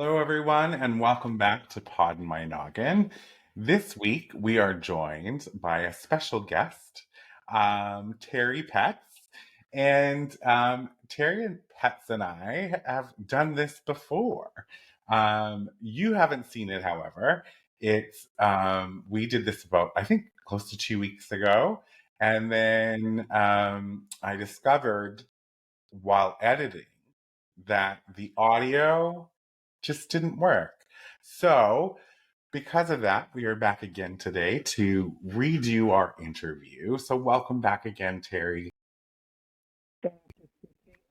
Hello, everyone, and welcome back to Poddin My Noggin. This week, we are joined by a special guest, Teri Petz. And Teri Petz and I have done this before. You haven't seen it, however. It's we did this about, I think, close to 2 weeks ago. And then I discovered while editing that the audio just didn't work. So, because of that, we are back again today to redo our interview. So, welcome back again, Teri. Thank you.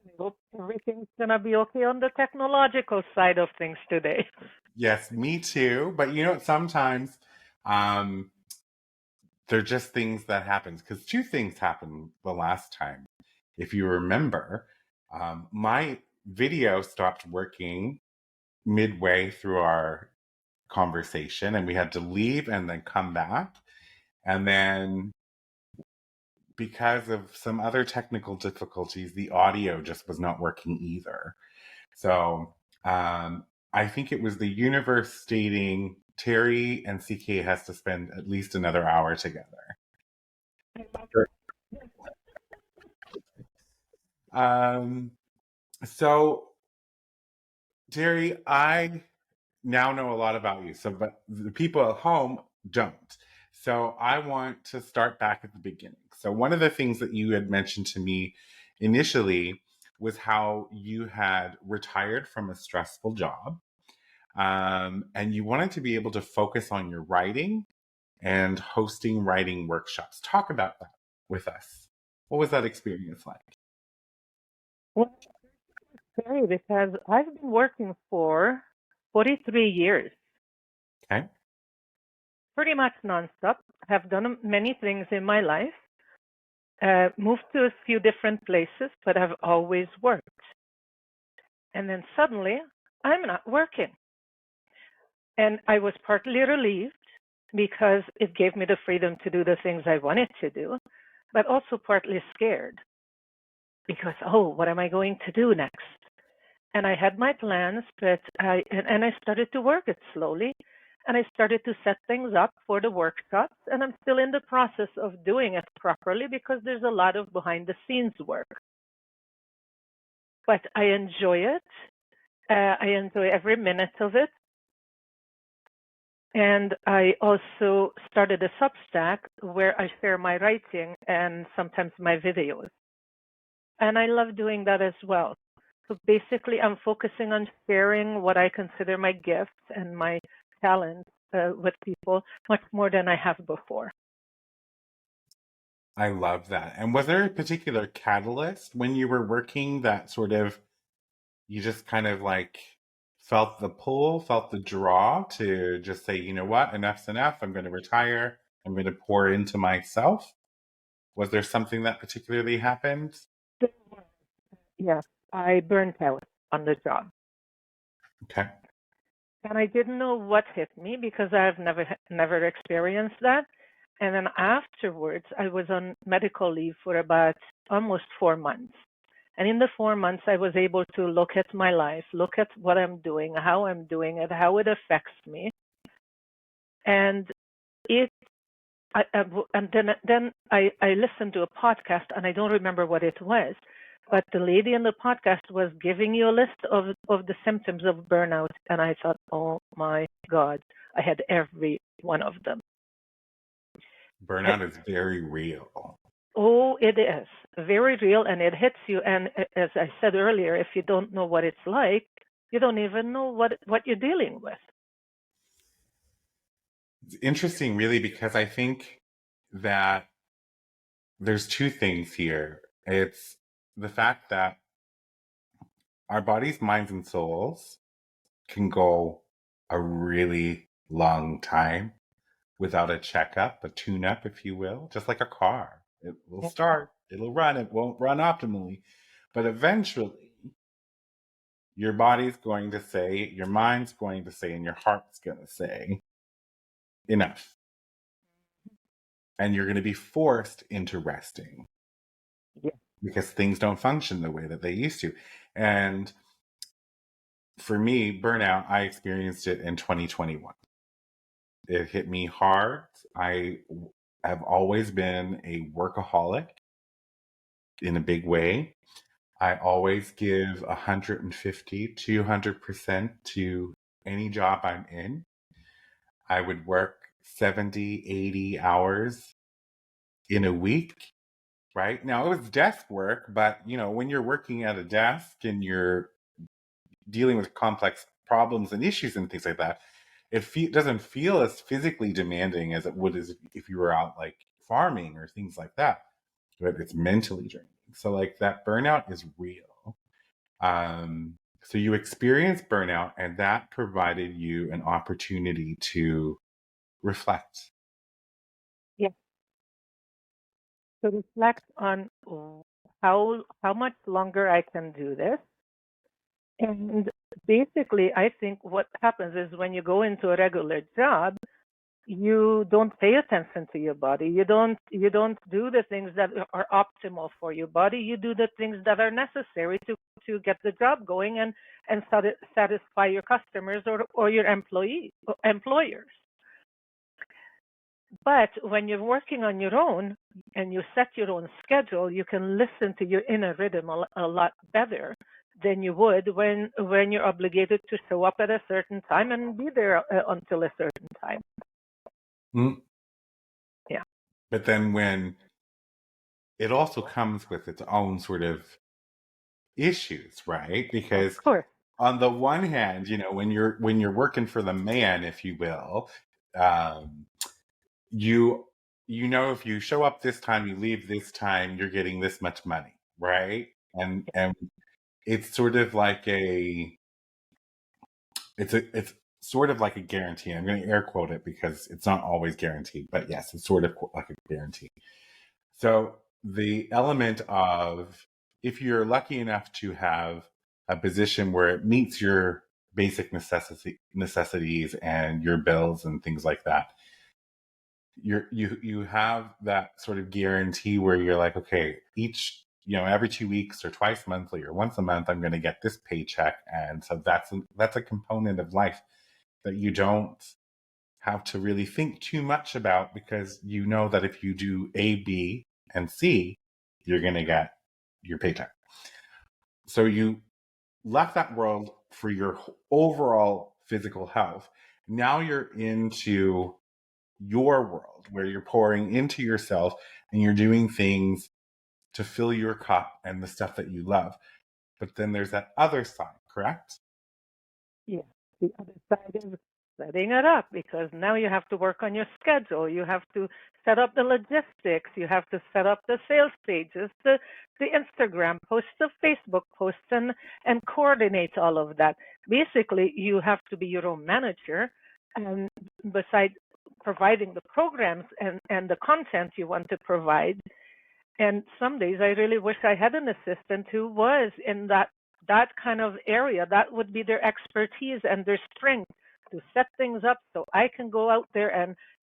I hope everything's gonna be okay on the technological side of things today. Yes, me too. But sometimes um, they're just things that happens because two things happened the last time. If you remember, my video stopped working midway through our conversation and we had to leave and then come back. And then because of some other technical difficulties, the audio just was not working either. So I think it was the universe stating Teri and CK has to spend at least another hour together. Um, so, Teri, I now know a lot about you. So, but the people at home don't. So, I want to start back at the beginning. So, one of the things that you had mentioned to me initially was how you had retired from a stressful job, and you wanted to be able to focus on your writing and hosting writing workshops. Talk about that with us. What was that experience like? Well, it's scary because I've been working for 43 years, Okay. pretty much nonstop. Have done many things in my life, moved to a few different places, but I've always worked. And then suddenly, I'm not working. And I was partly relieved because it gave me the freedom to do the things I wanted to do, but also partly scared because, oh, what am I going to do next? And I had my plans, but I started to work it slowly, and I started to set things up for the workshops, and I'm still in the process of doing it properly because there's a lot of behind the scenes work. But I enjoy it. I enjoy every minute of it. And I also started a Substack where I share my writing and sometimes my videos. And I love doing that as well. So basically, I'm focusing on sharing what I consider my gifts and my talents with people much more than I have before. I love that. And was there a particular catalyst when you were working that sort of you just kind of like felt the pull, felt the draw to just say, you know what, enough's enough. I'm going to retire. I'm going to pour into myself. Was there something that particularly happened? Yes, I burnt out on the job. Okay. And I didn't know what hit me because I've never experienced that. And then afterwards, I was on medical leave for about almost 4 months. And in the 4 months, I was able to look at my life, look at what I'm doing, how I'm doing it, how it affects me. And then I listened to a podcast, and I don't remember what it was, but the lady in the podcast was giving you a list of the symptoms of burnout, and I thought, oh my God, I had every one of them. Burnout is very real. Oh, it is very real, and it hits you. And as I said earlier, if you don't know what it's like, you don't even know what you're dealing with. It's interesting, really, because I think that there's two things here. It's the fact that our bodies, minds, and souls can go a really long time without a checkup, a tune up, if you will, just like a car. It will start, it'll run, it won't run optimally. But eventually, your body's going to say, your mind's going to say, and your heart's going to say, enough. And you're going to be forced into resting Yeah. because things don't function the way that they used to. And for me, burnout, I experienced it in 2021. It hit me hard. I have always been a workaholic in a big way. I always give 150, 200% to any job I'm in. I would work 70, 80 hours in a week, right? Now it was desk work, but when you're working at a desk and you're dealing with complex problems and issues and things like that, it doesn't feel as physically demanding as it would as if you were out like farming or things like that. But it's mentally draining. So like that burnout is real. So you experienced burnout, and that provided you an opportunity to reflect. Yeah. To reflect on how much longer I can do this. And basically, I think what happens is when you go into a regular job, you don't pay attention to your body. You don't do the things that are optimal for your body. You do the things that are necessary to get the job going and satisfy your customers or your employers. But when you're working on your own and you set your own schedule, you can listen to your inner rhythm a lot better than you would when you're obligated to show up at a certain time and be there until a certain time. Mm. Yeah. But then when it also comes with its own sort of issues, right? Of Because course. on the one hand, when you're working for the man, if you will, um, you if you show up this time, you leave this time, you're getting this much money, right? And it's sort of like it's sort of like a guarantee. I'm going to air quote it because it's not always guaranteed, but yes, it's sort of like a guarantee. So the element of, if you're lucky enough to have a position where it meets your basic necessities and your bills and things like that, you have that sort of guarantee where you're like, okay, every 2 weeks or twice monthly or once a month, I'm going to get this paycheck. And so that's a component of life that you don't have to really think too much about, because you know that if you do A, B, and C, you're going to get your paycheck. So you left that world for your overall physical health. Now you're into your world where you're pouring into yourself and you're doing things to fill your cup and the stuff that you love. But then there's that other side, correct? Yeah. The other side is setting it up, because now you have to work on your schedule. You have to set up the logistics. You have to set up the sales pages, the Instagram posts, the Facebook posts, and coordinate all of that. Basically, you have to be your own manager. And besides providing the programs and the content you want to provide, and some days I really wish I had an assistant who was in that kind of area. That would be their expertise and their strength to set things up so I can go out there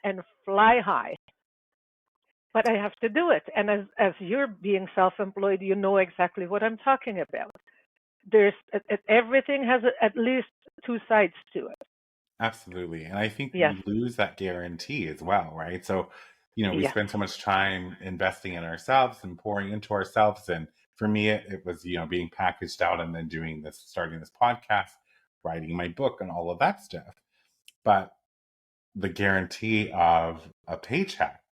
and fly high. But I have to do it. And as you're being self-employed, you know exactly what I'm talking about. There's everything has at least two sides to it. Absolutely. And I think Yes. we lose that guarantee as well, right? So, we Yeah. spend so much time investing in ourselves and pouring into ourselves. And for me, it was, being packaged out and then starting this podcast, writing my book, and all of that stuff. But the guarantee of a paycheck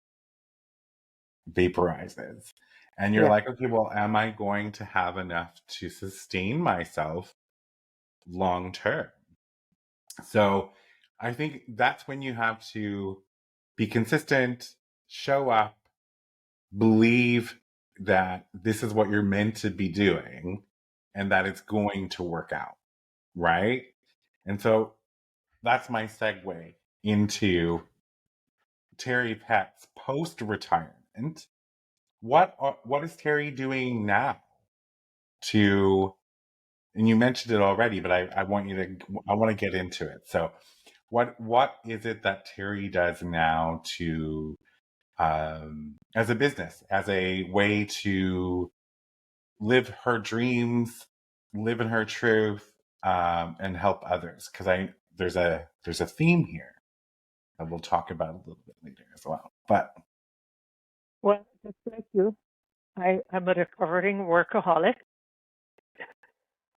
vaporizes. And you're Yeah. like, okay, well, am I going to have enough to sustain myself long term? So I think that's when you have to be consistent, show up, believe that this is what you're meant to be doing and that it's going to work out, right? And so that's my segue into Teri Petz post retirement. What is Teri doing now to, and you mentioned it already, but I want to get into it. So what is it that Teri does now to, as a business, as a way to live her dreams, live in her truth, and help others, because there's a theme here that we'll talk about a little bit later as well. But Well, just like you, I'm a recovering workaholic.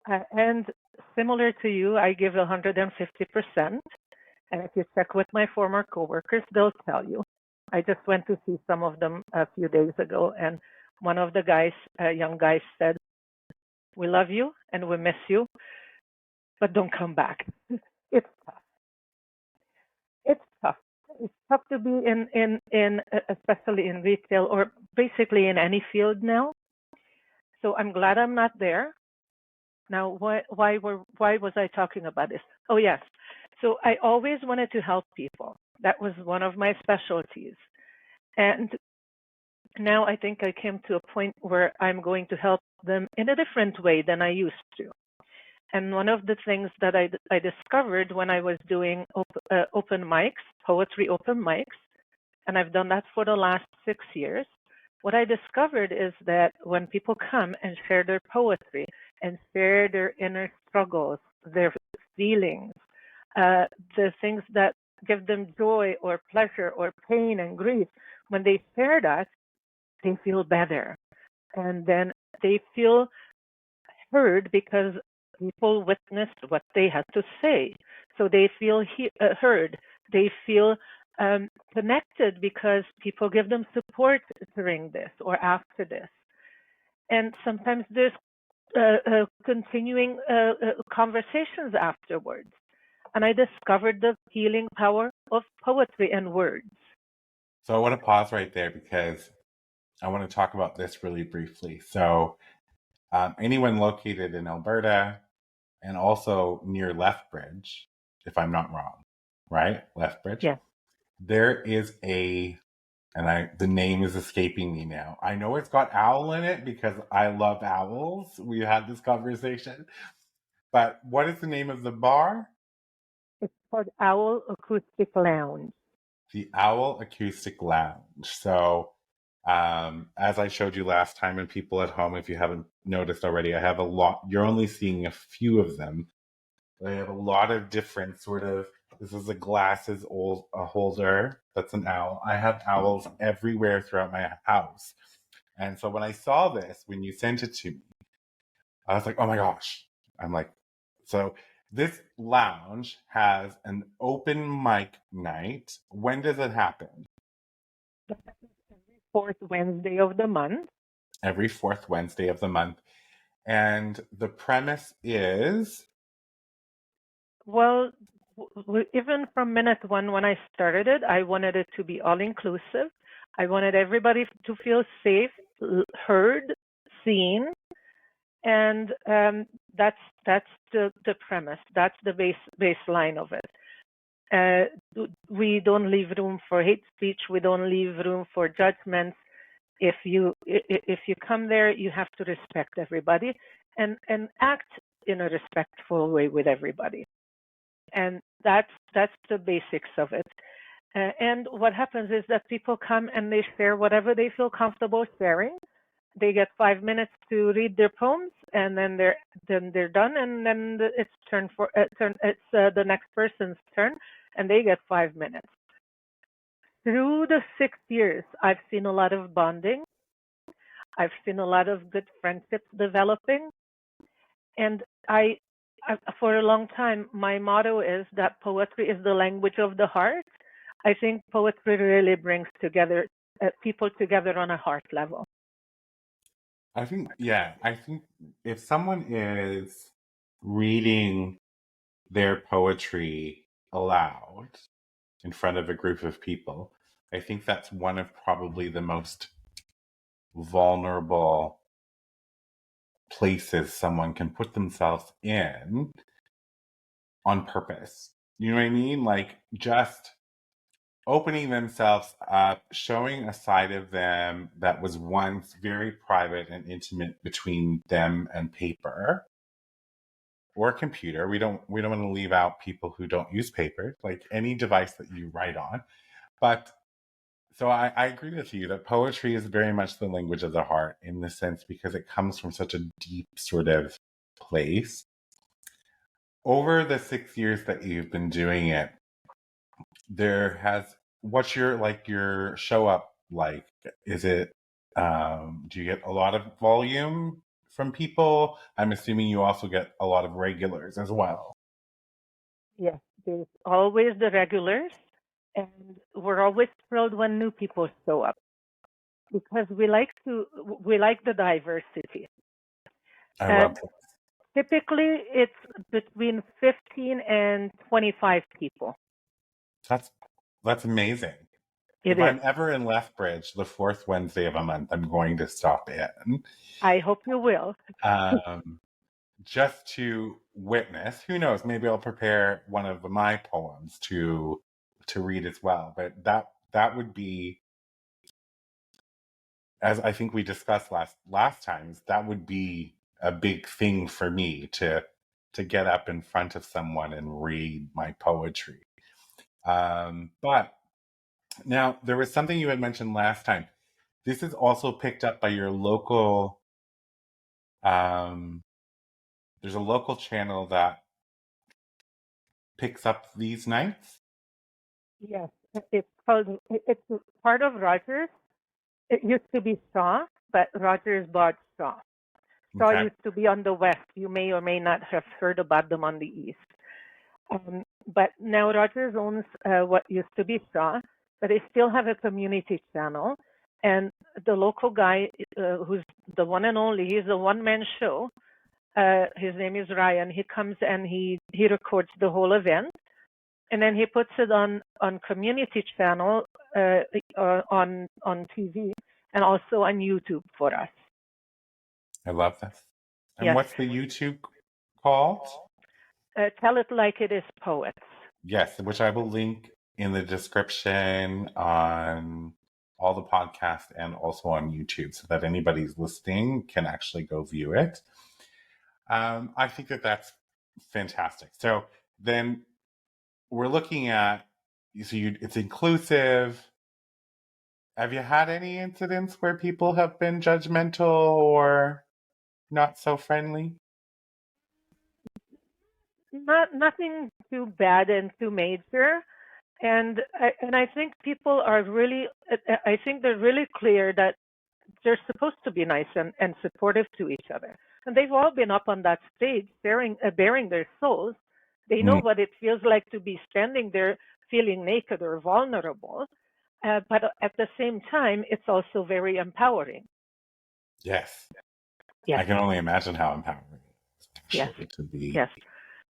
And similar to you, I give 150%. And if you check with my former coworkers, they'll tell you. I just went to see some of them a few days ago, and one of the guys, young guys, said, "We love you and we miss you, but don't come back." It's tough. It's tough. It's tough to be in especially in retail or basically in any field now. So I'm glad I'm not there. Now, why was I talking about this? Oh, yes. So I always wanted to help people. That was one of my specialties. And now I think I came to a point where I'm going to help them in a different way than I used to. And one of the things that I discovered when I was doing open mics, poetry open mics, and I've done that for the last 6 years, what I discovered is that when people come and share their poetry and share their inner struggles, their feelings, the things that give them joy or pleasure or pain and grief, when they share that, they feel better. And then they feel heard because people witnessed what they had to say. So they feel heard. They feel connected because people give them support during this or after this. And sometimes there's continuing conversations afterwards. And I discovered the healing power of poetry and words. so I want to pause right there because I want to talk about this really briefly. So anyone located in Alberta and also near Lethbridge, if I'm not wrong, right? Lethbridge. Yeah. There is the name is escaping me now. I know it's got owl in it because I love owls. We had this conversation. But what is the name of the bar? It's called Owl Acoustic Lounge. The Owl Acoustic Lounge. So, as I showed you last time, and people at home, if you haven't noticed already, I have a lot. You're only seeing a few of them. I have a lot of different sort of. This is a glasses holder. That's an owl. I have owls everywhere throughout my house. And so when I saw this, when you sent it to me, I was like, oh my gosh. I'm like, so this lounge has an open mic night. When does it happen? Every fourth Wednesday of the month. Every fourth Wednesday of the month. And the premise is? Well, even from minute one when I started it, I wanted it to be all inclusive. I wanted everybody to feel safe, heard, seen, and that's the premise. That's the baseline of it. We don't leave room for hate speech. We don't leave room for judgments. If you come there, you have to respect everybody and act in a respectful way with everybody. And that's the basics of it. And what happens is that people come and they share whatever they feel comfortable sharing. They get 5 minutes to read their poems, and then they're done, and then it's the next person's turn, and they get 5 minutes. Through the 6 years, I've seen a lot of bonding. I've seen a lot of good friendships developing, and for a long time, my motto is that poetry is the language of the heart. I think poetry really brings together people together on a heart level. I think if someone is reading their poetry aloud in front of a group of people, I think that's one of probably the most vulnerable places someone can put themselves in on purpose. You know what I mean? Like just opening themselves up, showing a side of them that was once very private and intimate between them and paper or computer. We don't want to leave out people who don't use paper, like any device that you write on. But so I agree with you that poetry is very much the language of the heart in the sense because it comes from such a deep sort of place. over the 6 years that you've been doing it, what's your show up like? Is it, do you get a lot of volume from people? I'm assuming you also get a lot of regulars as well. Yes, there's always the regulars, and we're always thrilled when new people show up because we like the diversity. I Uh, love it. Typically, it's between 15 and 25 people. That's amazing. It If is. I'm ever in Lethbridge, the fourth Wednesday of a month, I'm going to stop in. I hope you will. Um, just to witness. Who knows? Maybe I'll prepare one of my poems to read as well. But that would be, as I think we discussed last times, that would be a big thing for me to get up in front of someone and read my poetry. But now there was something you had mentioned last time. This is also picked up by your local. There's a local channel that picks up these nights. Yes, it's part of Rogers. It used to be Shaw, but Rogers bought Shaw. Shaw Okay. used to be on the west. You may or may not have heard about them on the east. But now Rogers owns what used to be Shaw, but they still have a community channel. And the local guy, who's the one and only, he's a one-man show. His name is Ryan. He comes and he records the whole event, and then he puts it on community channel, on TV, and also on YouTube for us. I love this. And Yes. what's the YouTube called? Tell It Like It Is Poets. Yes, which I will link in the description on all the podcasts and also on YouTube so that anybody's listening can actually go view it. I think that's fantastic. So then we're looking at, it's inclusive. Have you had any incidents where people have been judgmental or not so friendly? Nothing too bad and too major. And I think people are really, I think they're really clear that they're supposed to be nice and supportive to each other. And they've all been up on that stage bearing their souls. They know what it feels like to be standing there feeling naked or vulnerable. But at the same time, it's also very empowering. Yes. Yes. I can only imagine how empowering it is actually Yes.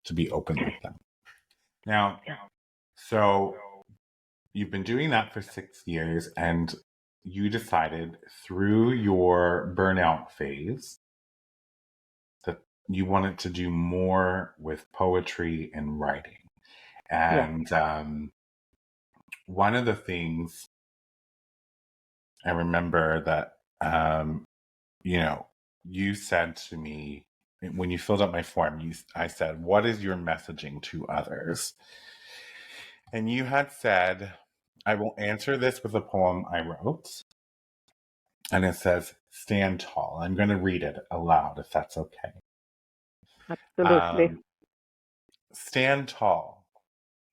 to be open like that. Now, Yeah. so you've been doing that for 6 years, and you decided through your burnout phase that you wanted to do more with poetry and writing. And one of the things I remember that, you said to me when you filled out my form, I said, "What is your messaging to others?" And you had said, "I will answer this with a poem I wrote." And it says, "Stand tall." I'm going to read it aloud if that's okay. Absolutely. Stand tall.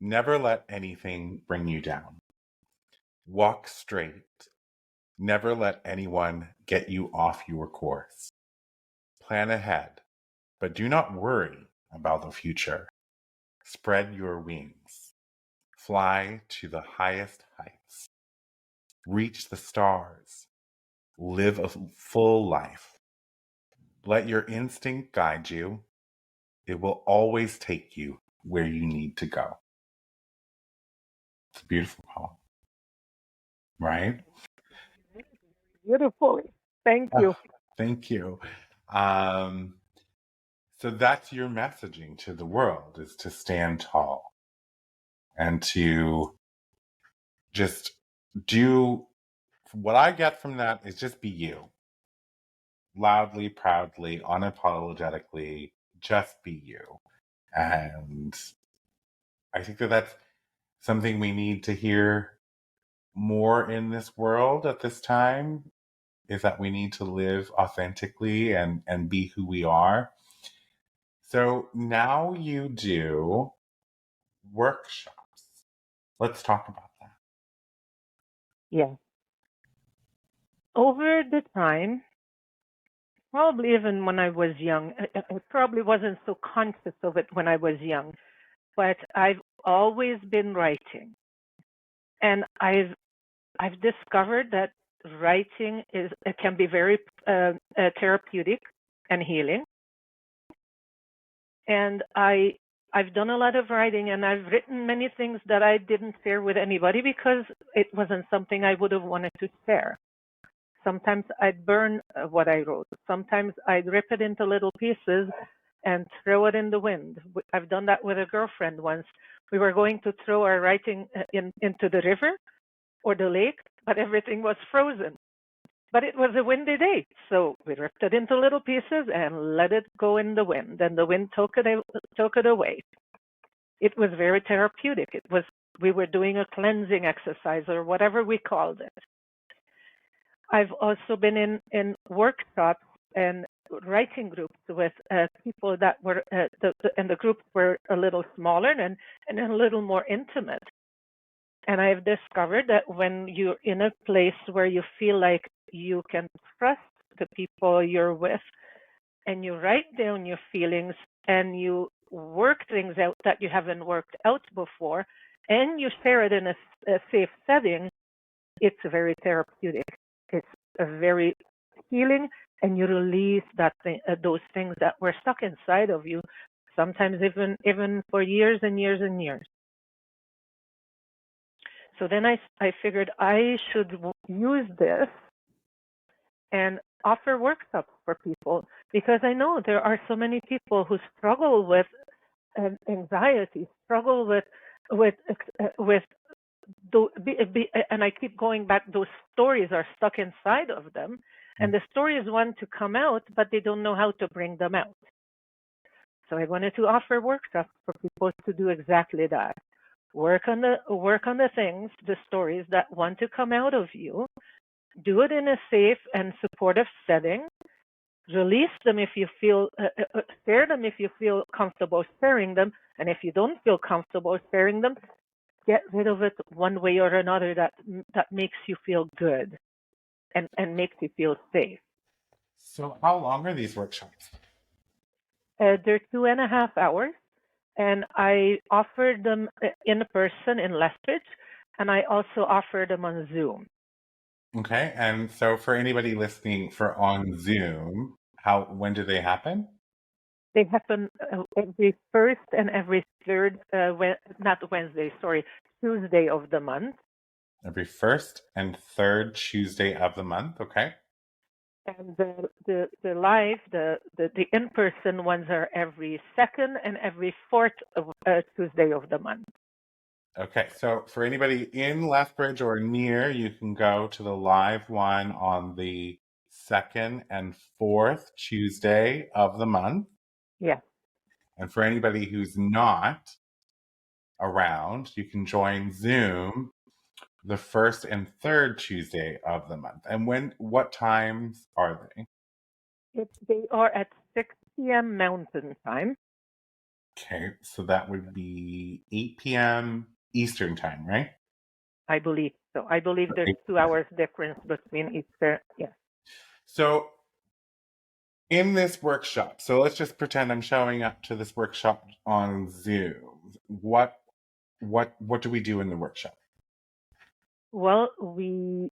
Never let anything bring you down. Walk straight. Never let anyone get you off your course. Plan ahead, but do not worry about the future. Spread your wings. Fly to the highest heights. Reach the stars. Live a full life. Let your instinct guide you. It will always take you where you need to go. It's a beautiful poem, right? Beautifully. Thank you. Thank you. Um, so that's your messaging to the world, is to stand tall and to just do what I get from that is just be you. Loudly, proudly, unapologetically, just be you. And I think that that's something we need to hear more in this world at this time, is that we need to live authentically and be who we are. So now you do workshops. Let's talk about that. Yeah. Over the time, probably even when I was young, I probably wasn't so conscious of it when I was young, but I've always been writing. And I've discovered that writing it can be very therapeutic and healing. And I've done a lot of writing, and I've written many things that I didn't share with anybody because it wasn't something I would have wanted to share. Sometimes I'd burn what I wrote. Sometimes I'd rip it into little pieces and throw it in the wind. I've done that with a girlfriend once. We were going to throw our writing into the river or the lake, but everything was frozen. But it was a windy day, so we ripped it into little pieces and let it go in the wind, and the wind took it away. It was very therapeutic. We were doing a cleansing exercise or whatever we called it. I've also been in workshops and writing groups with people that were, and the groups were a little smaller and a little more intimate. And I've discovered that when you're in a place where you feel like you can trust the people you're with, and you write down your feelings and you work things out that you haven't worked out before, and you share it in a safe setting, it's very therapeutic. It's a very healing, and you release those things that were stuck inside of you, sometimes even for years and years and years. So then I figured I should use this and offer workshops for people, because I know there are so many people who struggle with anxiety, struggle with and I keep going back, those stories are stuck inside of them, and the stories want to come out, but they don't know how to bring them out. So I wanted to offer workshops for people to do exactly that. Work on the things, the stories that want to come out of you. Do it in a safe and supportive setting. Release them if you feel, share them if you feel comfortable sharing them, and if you don't feel comfortable sharing them, get rid of it one way or another that makes you feel good and makes you feel safe. So how long are these workshops? They're 2.5 hours, and I offer them in person in Lethbridge, and I also offer them on Zoom. Okay, and so for anybody listening for on Zoom, when do they happen? They happen every first and every third, not Wednesday, sorry, Tuesday of the month. Every first and third Tuesday of the month, okay? And the live, the in-person ones are every second and every fourth Tuesday of the month. Okay, so for anybody in Lethbridge or near, you can go to the live one on the second and fourth Tuesday of the month. Yeah. And for anybody who's not around, you can join Zoom the first and third Tuesday of the month. And what times are they? They are at 6 p.m. Mountain Time. Okay, so that would be 8 p.m. Eastern time, right? I believe so. I believe there's 2 hours difference between Easter. Yes. So in this workshop, so let's just pretend I'm showing up to this workshop on Zoom. What do we do in the workshop? Well, we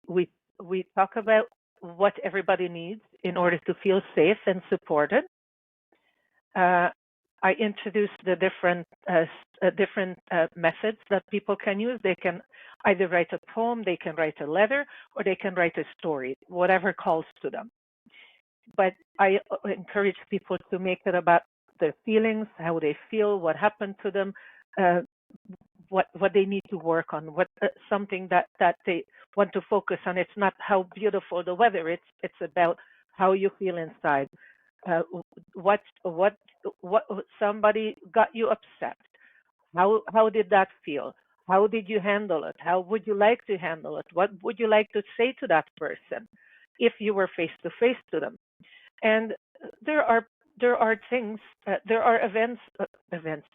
talk about what everybody needs in order to feel safe and supported. I introduce the different methods that people can use. They can either write a poem, they can write a letter, or they can write a story, whatever calls to them. But I encourage people to make it about their feelings, how they feel, what happened to them, what they need to work on, what something that they want to focus on. It's not how beautiful the weather. It's about how you feel inside. What somebody got you upset. How did that feel? How did you handle it? How would you like to handle it? What would you like to say to that person if you were face to face to them? And there are there are things, there are events,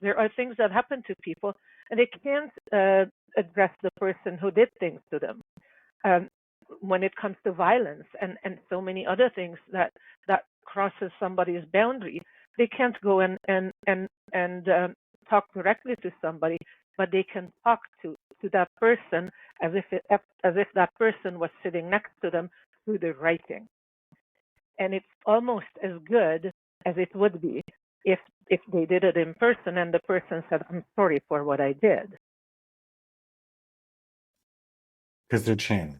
there are things that happen to people, and they can't address the person who did things to them. When it comes to violence and so many other things that crosses somebody's boundary, they can't go and talk directly to somebody, but they can talk to that person as if that person was sitting next to them through the writing. And it's almost as good as it would be if they did it in person and the person said, "I'm sorry for what I did." Because they're channeling.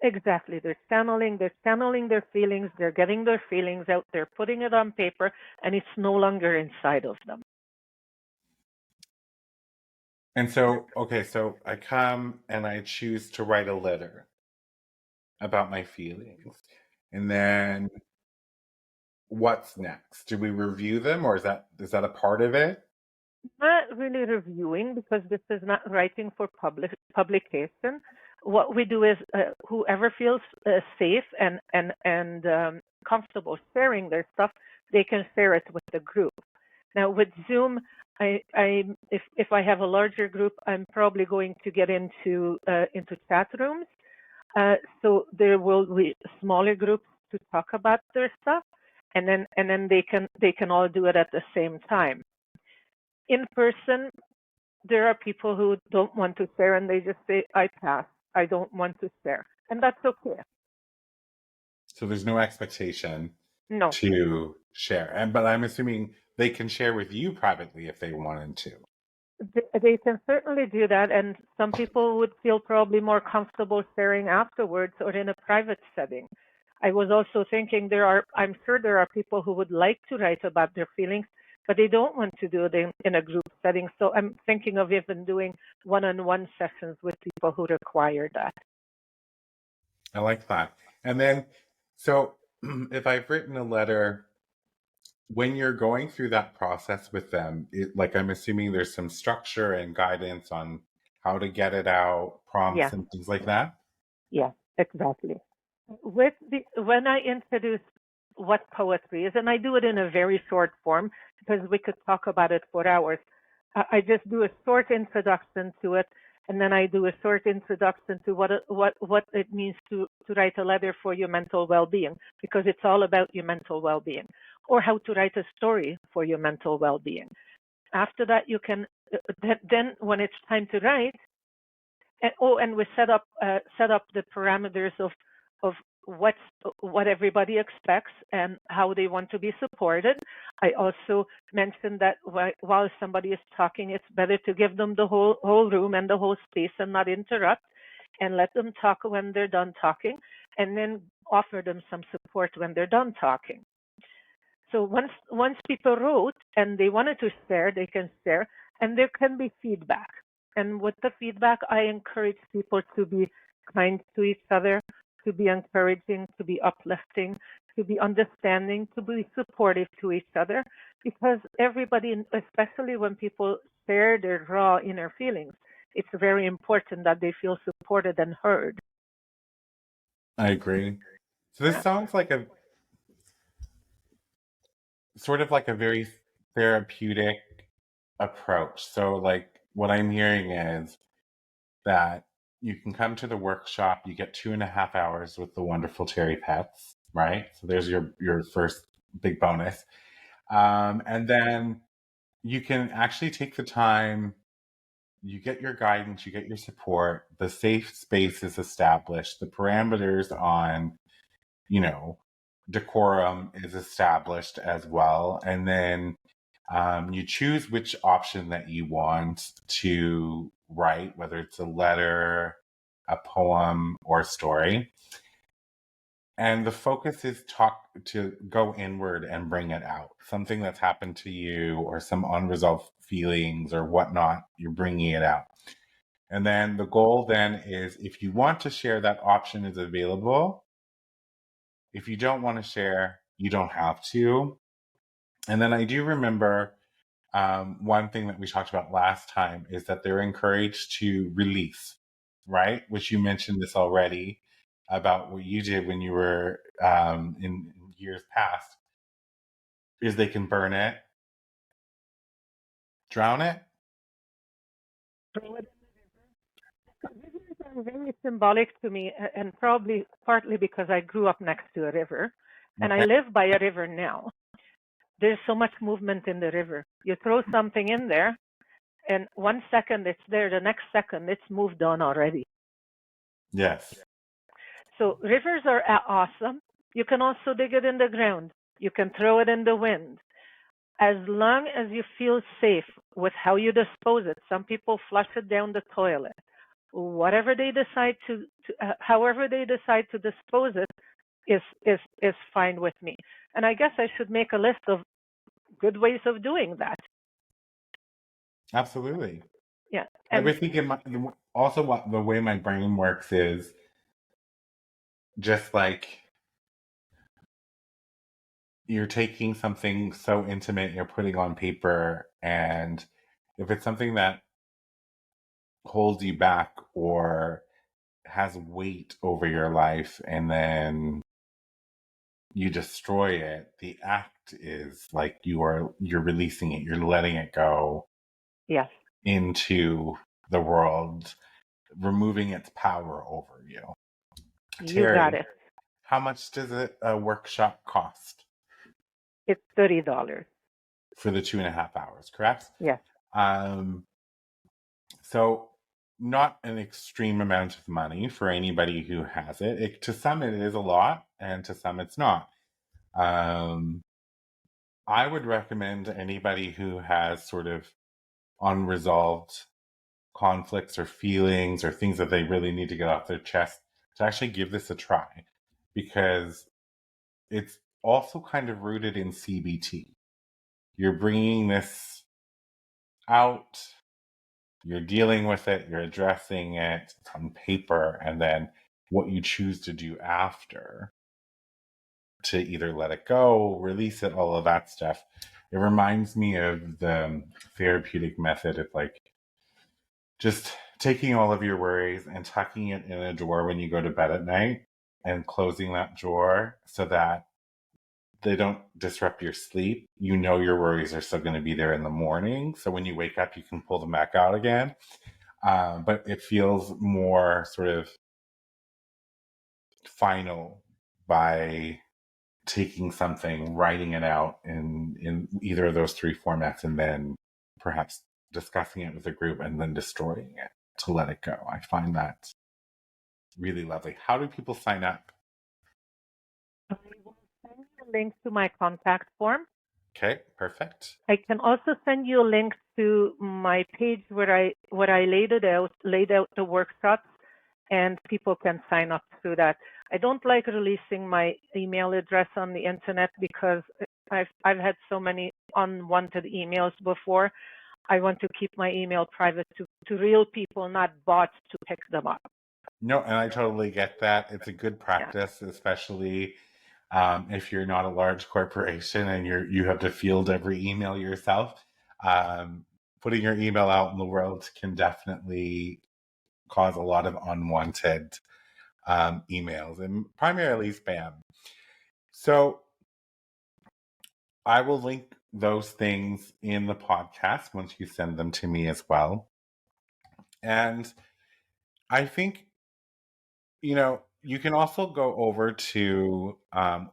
Exactly. They're channeling their feelings, they're getting their feelings out, they're putting it on paper, and it's no longer inside of them. And so, okay, so I come and I choose to write a letter about my feelings. And then what's next? Do we review them, or is that a part of it? Not really reviewing, because this is not writing for publication. What we do is whoever feels safe and comfortable sharing their stuff, they can share it with the group. Now with Zoom, if I have a larger group, I'm probably going to get into chat rooms. So there will be smaller groups to talk about their stuff, and then they can all do it at the same time. In person, there are people who don't want to share and they just say, "I pass. I don't want to share." And that's okay. So there's no expectation No, to share. But I'm assuming they can share with you privately if they wanted to. they can certainly do that. And some people would feel probably more comfortable sharing afterwards or in a private setting. I was also thinking I'm sure there are people who would like to write about their feelings, but they don't want to do it in a group setting. So I'm thinking of even doing one-on-one sessions with people who require that. I like that. And then, so if I've written a letter, when you're going through that process with them, like I'm assuming there's some structure and guidance on how to get it out, Yeah, prompts and things like that. yeah, exactly. When I introduce what poetry is, and I do it in a very short form because we could talk about it for hours. I just do a short introduction to it, and then I do a short introduction to what it means to write a letter for your mental well-being, because it's all about your mental well-being, or how to write a story for your mental well-being. After that, you can then when it's time to write, and we set up the parameters of what everybody expects and how they want to be supported. I also mentioned that while somebody is talking, it's better to give them the whole room and the whole space and not interrupt, and let them talk when they're done talking, and then offer them some support when they're done talking. So once people wrote and they wanted to share, they can share, and there can be feedback. And with the feedback, I encourage people to be kind to each other, to be encouraging, to be uplifting, to be understanding, to be supportive to each other, because everybody, especially when people share their raw inner feelings, it's very important that they feel supported and heard. I agree. So this Yeah. sounds like a sort of like a very therapeutic approach. So like what I'm hearing is that you can come to the workshop, you get 2.5 hours with the wonderful Teri Petz, right? So there's your first big bonus. And then you can actually take the time, you get your guidance, you get your support, the safe space is established, the parameters on, you know, decorum is established as well. And then you choose which option that you want to write, whether it's a letter, a poem, or a story. And the focus is to go inward and bring it out. Something that's happened to you or some unresolved feelings or whatnot, you're bringing it out. And then the goal then is, if you want to share, that option is available. If you don't want to share, you don't have to. And then I do remember one thing that we talked about last time is that they're encouraged to release, right? Which you mentioned this already about what you did when you were in years past. is they can burn it, drown it. Throw it. Rivers are very symbolic to me, and probably partly because I grew up next to a river, and I Okay. live by a river now. There's so much movement in the river. You throw something in there, and 1 second it's there, the next second it's moved on already. Yes. So rivers are awesome. You can also dig it in the ground. You can throw it in the wind. As long as you feel safe with how you dispose it. Some people flush it down the toilet. Whatever they decide however they decide to dispose it is fine with me. And I guess I should make a list of good ways of doing that. Absolutely. Yeah. I And was thinking also what the way my brain works is just like you're taking something so intimate, you're putting on paper, and if it's something that holds you back or has weight over your life and then you destroy it, the act is like you're releasing it, you're letting it go yes, into the world, removing its power over you. you got Teri, it. how much does a workshop cost It's $30. for the 2.5 hours, correct? Yes. Um, so not an extreme amount of money for anybody who has it. To some it is a lot, and to some it's not. I would recommend anybody who has sort of unresolved conflicts or feelings or things that they really need to get off their chest to actually give this a try, because it's also kind of rooted in CBT. You're bringing this out, you're dealing with it, you're addressing it on paper, and then what you choose to do after to either let it go, release it, all of that stuff. It reminds me of the therapeutic method of like just taking all of your worries and tucking it in a drawer when you go to bed at night and closing that drawer so that they don't disrupt your sleep. You know your worries are still going to be there in the morning. So when you wake up, you can pull them back out again. But it feels more sort of final by taking something, writing it out in either of those three formats, and then perhaps discussing it with a group and then destroying it to let it go. I find that really lovely. How do people sign up? I will send you a link to my contact form. Okay, perfect. I can also send you a link to my page where I laid out the workshops, and people can sign up through that. I don't like releasing my email address on the internet because I've had so many unwanted emails before. I want to keep my email private to real people, not bots to pick them up. No, and I totally get that. It's a good Yeah. practice, especially if you're not a large corporation and you have to field every email yourself. Um, Putting your email out in the world can definitely cause a lot of unwanted emails and primarily spam. So I will link those things in the podcast once you send them to me as well. And I think, you can also go over to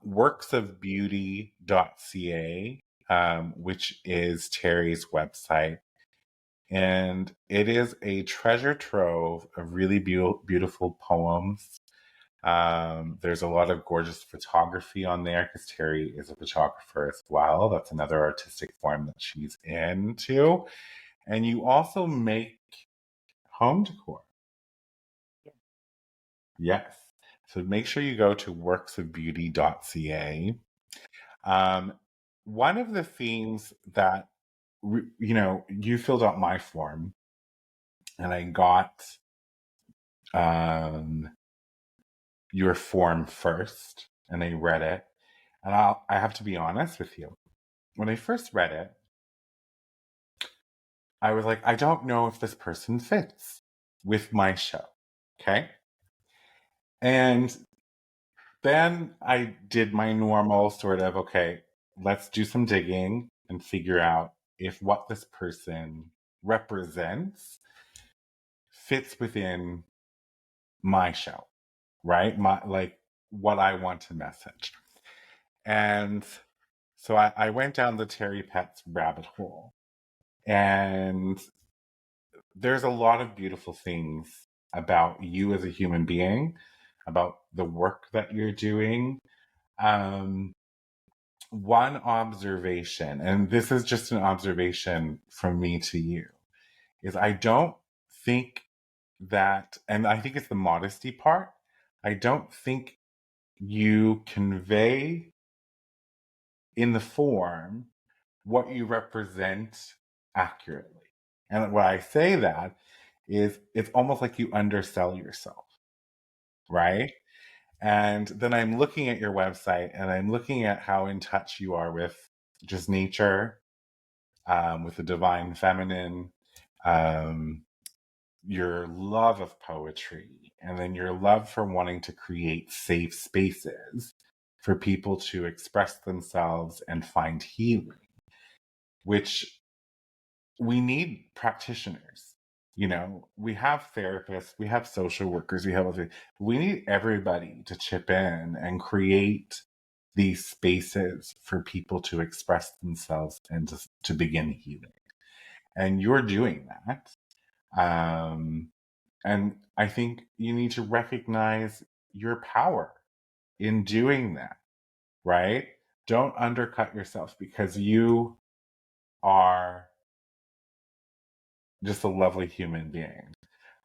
worksofbeauty.ca, which is Teri's website. And it is a treasure trove of really beautiful poems. There's a lot of gorgeous photography on there because Teri is a photographer as well. That's another artistic form that she's into. And you also make home decor. Yes. So make sure you go to worksofbeauty.ca. One of the things that, you filled out my form and I got your form first and I read it. And I have to be honest with you. When I first read it, I was like, I don't know if this person fits with my show. Okay. And then I did my normal sort of, okay, let's do some digging and figure out if what this person represents fits within my show, right? My like what I want to message. And so I went down the Teri Petz rabbit hole. And there's a lot of beautiful things about you as a human being, about the work that you're doing. Um, one observation, and this is just an observation from me to you, is I don't think that, and I think it's the modesty part, I don't think you convey in the form what you represent accurately. And when I say that is it's almost like you undersell yourself, right? And then I'm looking at your website and I'm looking at how in touch you are with just nature, with the divine feminine, um, your love of poetry, and then your love for wanting to create safe spaces for people to express themselves and find healing, which we need practitioners. You know, we have therapists, we have social workers, we need everybody to chip in and create these spaces for people to express themselves and to begin healing. And you're doing that. And I think you need to recognize your power in doing that, right? Don't undercut yourself because you are just a lovely human being.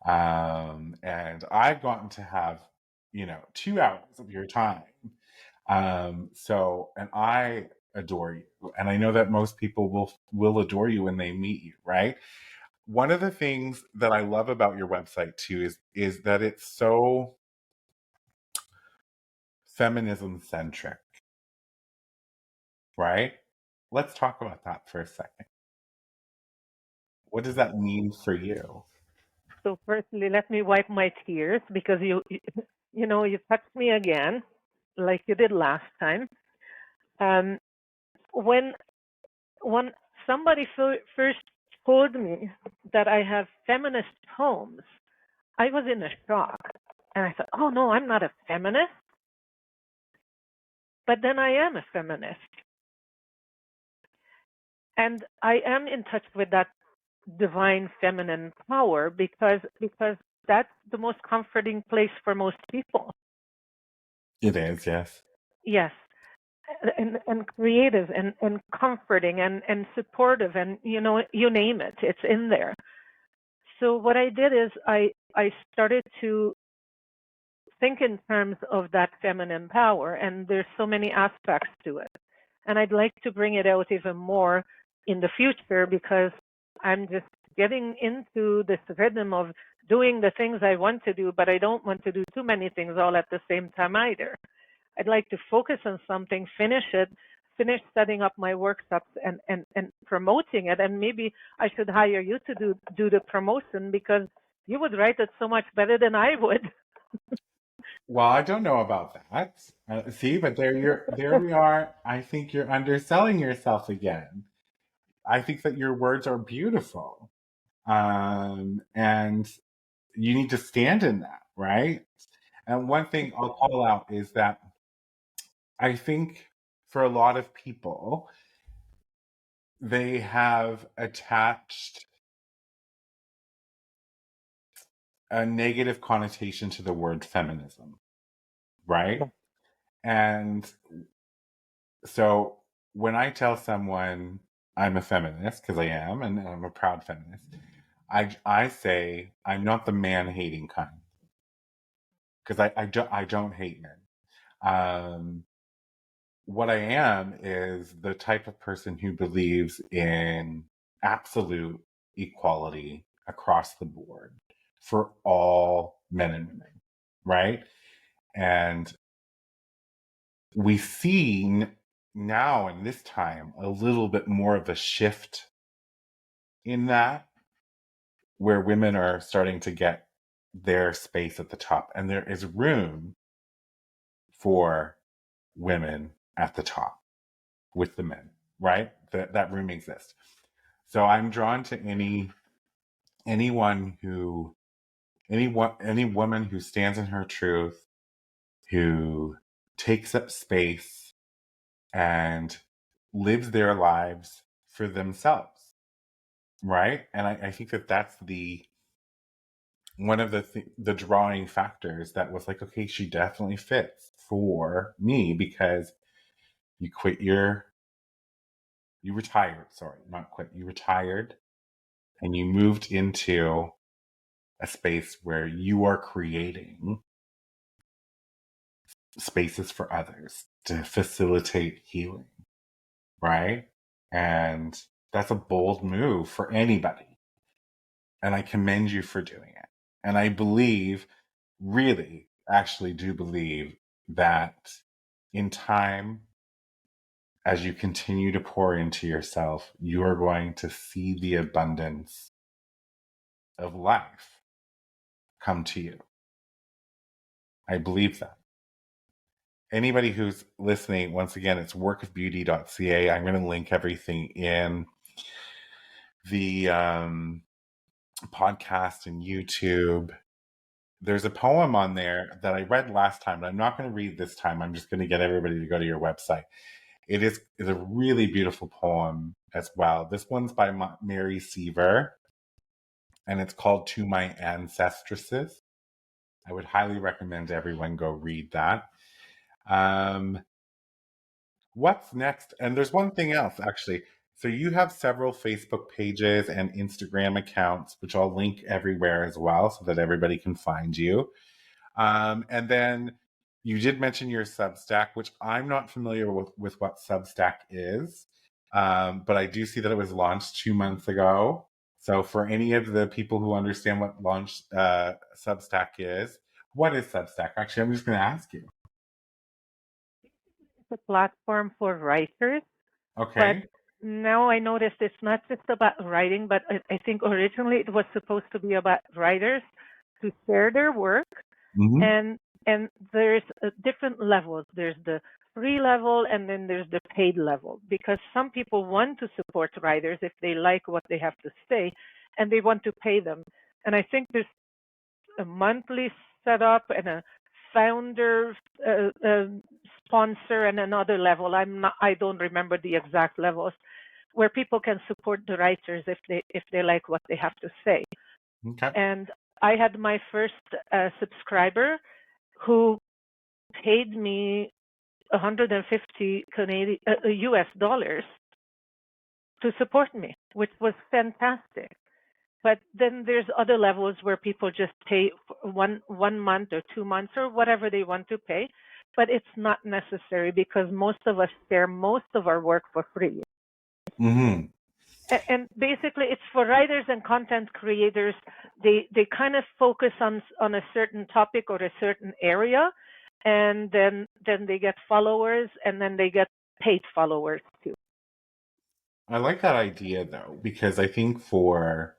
And I've gotten to have, 2 hours of your time. And I adore you. And I know that most people will adore you when they meet you, right? One of the things that I love about your website too is that it's so feminism centric, right? Let's talk about that for a second. What does that mean for you? So firstly, let me wipe my tears because you touched me again, like you did last time. Um, when when somebody first told me that I have feminist poems, I was in a shock, and I thought, "Oh no, I'm not a feminist." But then I am a feminist, and I am in touch with that divine feminine power because that's the most comforting place for most people. It is, yes. Yes. And creative and comforting and supportive and you name it, it's in there. So what I did is I started to think in terms of that feminine power, and there's so many aspects to it. And I'd like to bring it out even more in the future because I'm just getting into this rhythm of doing the things I want to do, but I don't want to do too many things all at the same time either. I'd like to focus on something, finish setting up my workshops and promoting it. And maybe I should hire you to do the promotion because you would write it so much better than I would. Well, I don't know about that. See, but there we are. I think you're underselling yourself again. I think that your words are beautiful. And you need to stand in that, right? And one thing I'll call out is that I think for a lot of people, they have attached a negative connotation to the word feminism, right? And so when I tell someone I'm a feminist, because I am, and I'm a proud feminist, I say I'm not the man hating kind, because I don't hate men. Um, what I am is the type of person who believes in absolute equality across the board for all men and women, right? And we see now in this time a little bit more of a shift in that where women are starting to get their space at the top and there is room for women at the top. with the men, right? That room exists. So I'm drawn to anyone who any woman who stands in her truth, who takes up space and lives their lives for themselves, right? And I think that that's the one of the drawing factors that was like, okay, she definitely fits for me because you quit your you retired, sorry, not quit, you retired and you moved into a space where you are creating spaces for others to facilitate healing, right? And that's a bold move for anybody. And I commend you for doing it. And I believe, really, actually do believe that in time, as you continue to pour into yourself, you are going to see the abundance of life come to you. I believe that. Anybody who's listening, once again, it's workofbeauty.ca. I'm going to link everything in the podcast and YouTube. There's a poem on there that I read last time, but I'm not going to read this time. I'm just going to get everybody to go to your website. It's a really beautiful poem as well. This one's by Mary Seaver, and it's called To My Ancestresses. I would highly recommend everyone go read that. What's next? And there's one thing else, actually. So you have several Facebook pages and Instagram accounts, which I'll link everywhere as well so that everybody can find you. And then you did mention your Substack, which I'm not familiar with what Substack is. But I do see that it was launched 2 months ago. So for any of the people who understand what Substack is, what is Substack? Actually, I'm just going to ask you. It's a platform for writers, but Okay. now I noticed it's not just about writing, but I think originally it was supposed to be about writers to share their work, Mm-hmm. and there's different levels. There's the free level, and then there's the paid level, because some people want to support writers if they like what they have to say, and they want to pay them. And I think there's a monthly setup and a founder sponsor and another level. I don't remember the exact levels where people can support the writers if they like what they have to say. Okay. And I had my first subscriber who paid me 150 Canadian US dollars to support me, which was fantastic. But then there's other levels where people just pay for 1 month or 2 months or whatever they want to pay. But it's not necessary because most of us share most of our work for free. Mm-hmm. And basically, it's for writers and content creators. They kind of focus on a certain topic or a certain area, and then they get followers, and then they get paid followers too. I like that idea though, because I think for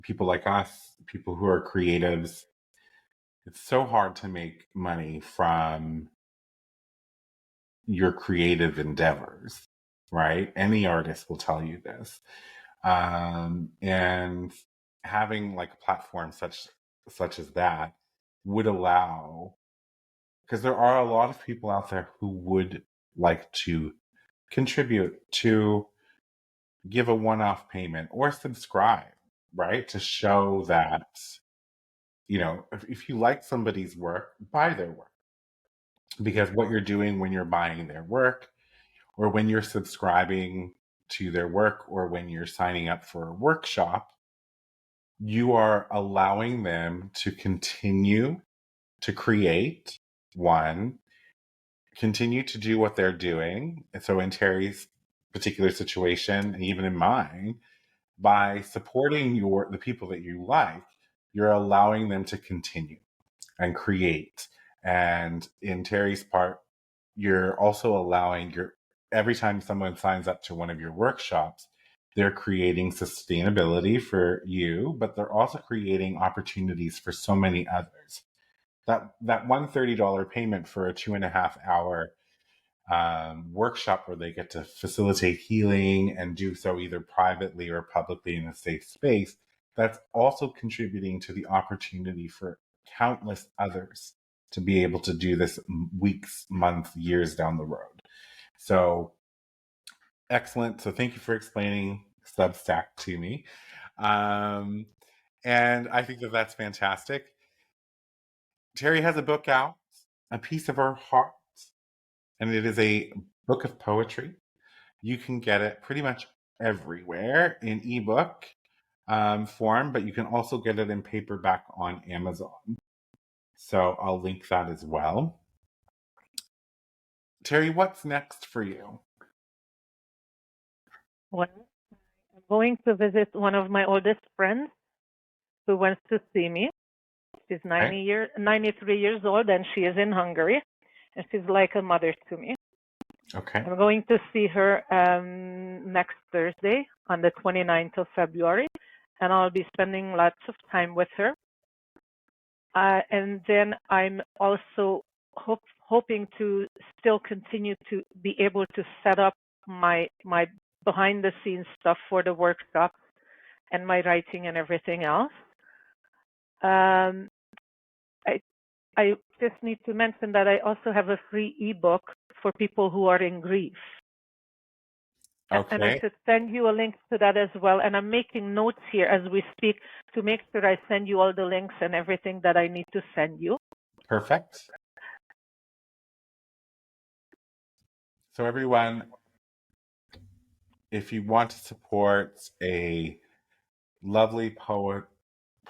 people like us, people who are creatives, it's so hard to make money from your creative endeavors, right? Any artist will tell you this. And having like a platform such as that would allow, because there are a lot of people out there who would like to contribute, to give a one-off payment or subscribe, right? To show that, if you like somebody's work, buy their work. Because what you're doing when you're buying their work or when you're subscribing to their work or when you're signing up for a workshop, you are allowing them to continue to create, one, continue to do what they're doing. And so in Teri's particular situation, and even in mine, by supporting the people that you like, you're allowing them to continue and create. And in Teri's part, you're also allowing every time someone signs up to one of your workshops, they're creating sustainability for you, but they're also creating opportunities for so many others. That $130 payment for a 2.5 hour workshop where they get to facilitate healing and do so either privately or publicly in a safe space, that's also contributing to the opportunity for countless others to be able to do this weeks, months, years down the road. So excellent. So thank you for explaining Substack to me. And I think that that's fantastic. Teri has a book out, A Piece of Her Heart, and it is a book of poetry. You can get it pretty much everywhere in eBook form, but you can also get it in paperback on Amazon. So I'll link that as well. Teri, what's next for you? Well, I'm going to visit one of my oldest friends who wants to see me. She's 93 years old, and she is in Hungary, and she's like a mother to me. Okay. I'm going to see her next Thursday on the 29th of February, and I'll be spending lots of time with her. And then I'm also hoping to still continue to be able to set up my behind the scenes stuff for the workshops and my writing and everything else. I just need to mention that I also have a free ebook for people who are in grief. Okay. And I should send you a link to that as well. And I'm making notes here as we speak to make sure I send you all the links and everything that I need to send you. Perfect. So everyone, if you want to support a lovely poem,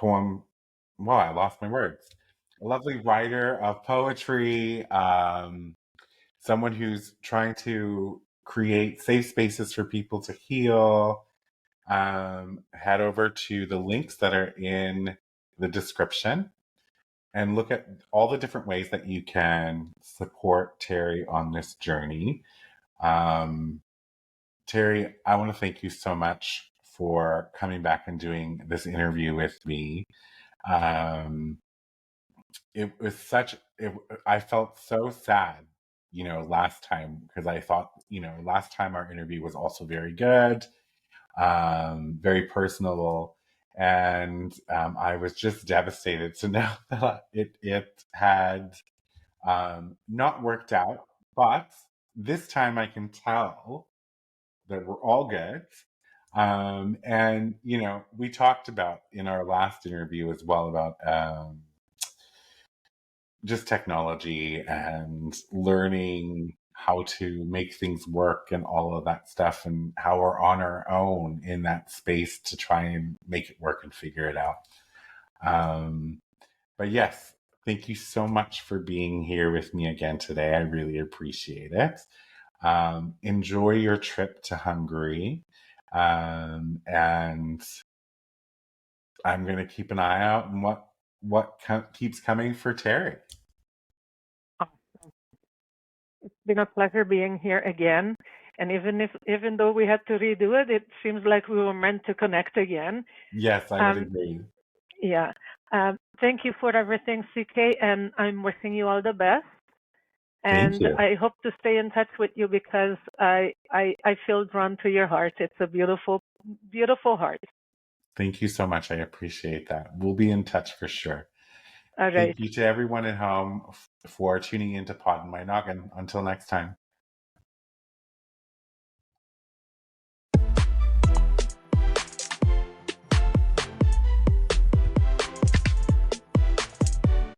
well, I lost my words. A lovely writer of poetry, someone who's trying to create safe spaces for people to heal, head over to the links that are in the description and look at all the different ways that you can support Teri on this journey. Teri, I want to thank you so much for coming back and doing this interview with me. It was I felt so sad, last time, because I thought, last time our interview was also very good, very personal. And I was just devastated to know that it had not worked out. But this time I can tell that we're all good. And, we talked about in our last interview as well about just technology and learning how to make things work and all of that stuff, and how we're on our own in that space to try and make it work and figure it out. But yes, thank you so much for being here with me again today. I really appreciate it. Enjoy your trip to Hungary. And I'm going to keep an eye out on what keeps coming for Teri. Awesome. It's been a pleasure being here again. And even though we had to redo it, it seems like we were meant to connect again. Yes, I would agree. Yeah. Thank you for everything, CK, and I'm wishing you all the best. And Thank you. I hope to stay in touch with you because I feel drawn to your heart. It's a beautiful, beautiful heart. Thank you so much. I appreciate that. We'll be in touch for sure. All right. Thank you to everyone at home for tuning into Poddin My Noggin. Until next time.